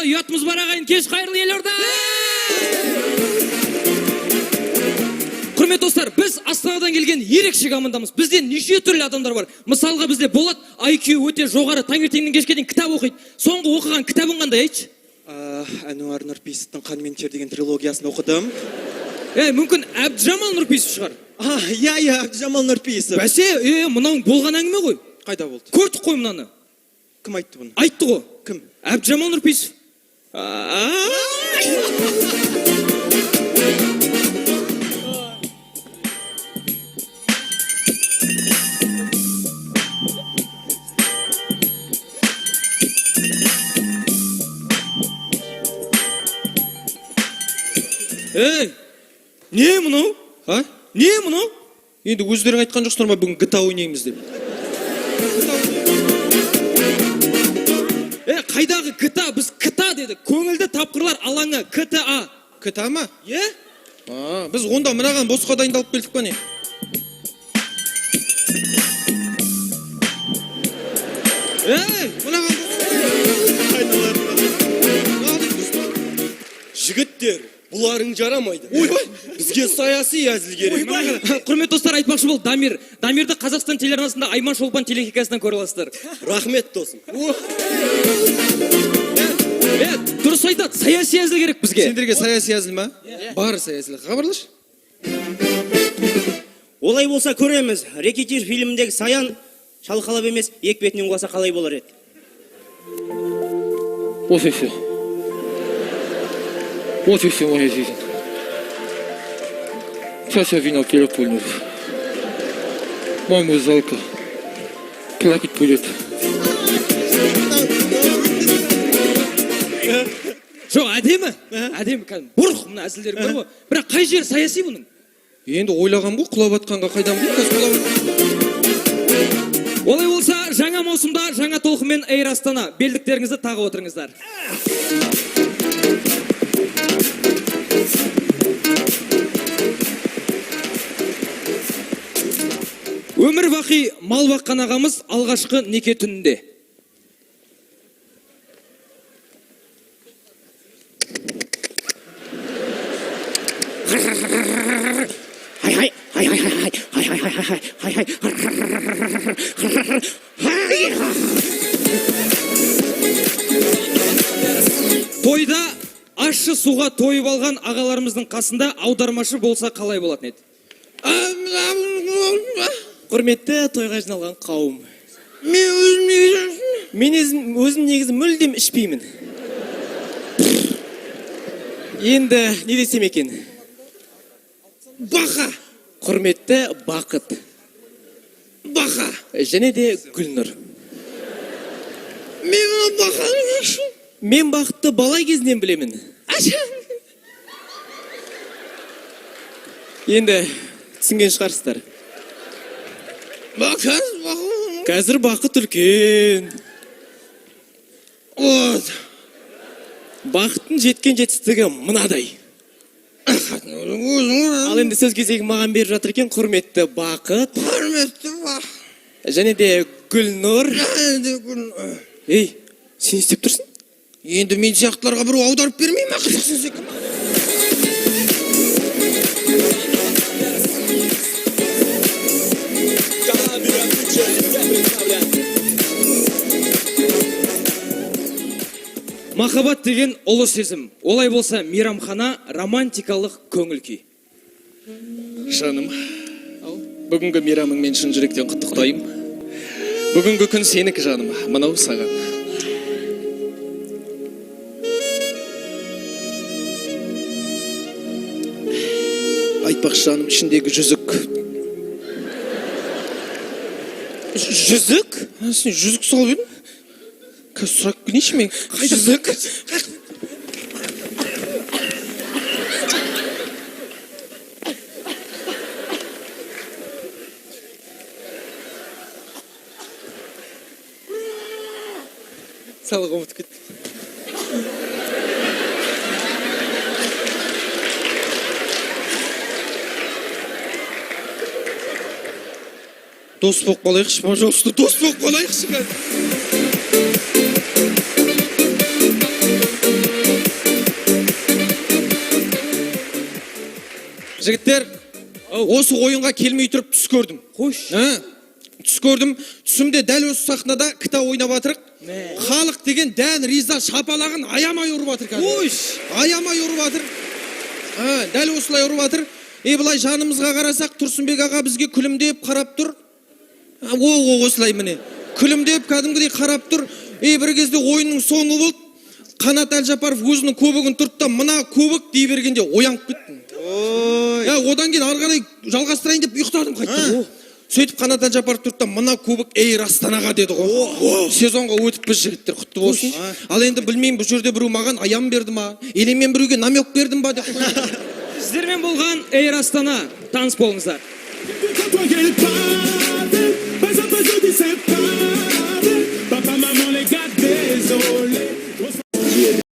ұятымыз бар ағайын, кеш қайырлы елорда! Құрметті достар, біз Астанадан келген ерекше командамыз. Бізде неше түрлі адамдар бар. Мысалға бізде Болат IQ өте жоғары, таңертеңнен кешке дейін кітап оқиды. Соңғы оқыған кітабың қандай, айтшы? Әнуар Нұрпейісовтің «Қан мен тер» деген трилогиясын оқыдым. Мүмкін Әбдіжамал Нұрпейісов шығар. Иә, Әбдіжамал Нұрпейісов. Бәсе, мынауың болған әңгіме ғой. Қайда болды? Көрдік қой мынаны. Кім айтты бұны? Айтты ғой. Кім? Әбдіжамал Нұрпейісов. Не мұнау? Не мұнау? Енді өздерің айтқан жоқсыңдар ма бүгін GTA ойнаймыз деп? Қайдағы GTA? Біз КТА дедік. Көңілді тапқырлар алаңы. КТА. КТА ма? Біз онда мынаған босқа дайындалып келдік па не? Мынаған Жігіттер, бұларың жарамайды. Бізге саяси әзіл керек. Құрметті достар, айтпақшы бол Дамир. Дамирді Қазақстан телеарнасында Айман Шолпан телехикаясынан көре аласыздар. Рахмет досым. Дұрыс айтады, саяси әзіл керек бізге. Сендерге саяси әзіл ма? Бар саясилік. Хабарлаш. Олай болса көреміз. Рекетир фильміндегі Саян шалқалап емес, ек бетінен құласа қалай болар еді? Вот и все моя жизнь. Сейчас я вино перепульну. Маму жалко. Плакать будет. Жоқ, әдемі. Әдемі, бұрқ мұна әзілдері бар ғой. Бірақ қай жер саяси бұның? Енді ойлаған бұл, құлап атқанға қайдан білейік? Олай болса, жаңа маусымда жаңа толқынмен Эйр Астана. Белдіктеріңізді тағы отырыңыздар. Өмір бақи мал баққан ағамыз алғашқы неке түнінде. Тойда ащы суға тойып алған ағаларымыздың қасында аудармашы болса қалай болатын еді? Құрметті тойға жиналған қауым. Мен өзім негізі мүлдем ішпеймін. Енді не десем екен? Бақа. Құрметті Бақыт. Бақа. Және де Гүлнұр. Мен Бақытты бала кезінен білемін. Енді түсінген шығарсыздар. Қазір Бақыт үлкен. Бақыттың жеткен жетістігі мынадай. Ал енді сөз кезегі маған беріп жатыр екен. Құрметті Бақыт. Және де Гүлнұр. Ей, сен істеп тұрсың? Енді мен сияқтыларға бір аударып бермей ма? Махаббат деген ұлы сезім. Олай болса, мейрамхана романтикалық көңіл күй. Жаным, бүгінгі мейрамыңмен шын жүректен құттықтаймын. Бүгінгі күн сенікі жаным, мынау саған. Айтпақшы жаным, ішіндегі жүзік. Жүзік? Сен жүзік салып едің? Қазір сұрақ келейінші мен? Жүзік? Салға ұмытып кетті. Дос болып қалайықшы, пожалуйста, дос болып қалайықшы. Жігіттер, осы ойынға келмей тұрып түс көрдім. Қош. Түс көрдім. Түсімде дәл осы сахнада кіта ойнап атырық. Халық деген дән риза шапалағын аямай ұрып атыр. Аямай ұрып атыр. Дәл осылай ұрып атыр. Былай жанымызға қарасақ, Тұрсынбек аға бізге күлімдеп қарап тұр. Осылай міне. Күлімдеп кәдімгідей қарап тұр. Бір кезде ойынның соңы болды. Қанат Әлжапаров өзінің көбігін тұртта, мына көбік дей бергенде оянып кеттім. Одан кейін ары қарай жалғастырайын деп ұйықтадым қайтты. Сөйтіп Қанат Әлжапаров тұртта, мына көбік Эйр Астанаға деді ғой. Сезонға өтіп біз жігіттер, құтты болсын. Ал енді білмеймін, бұл жерде біреу маған аян берді ма, или мен біреуге намек бердім ба деп қойды. Сіздермен болған Эйр Астана, таныс болыңыздар.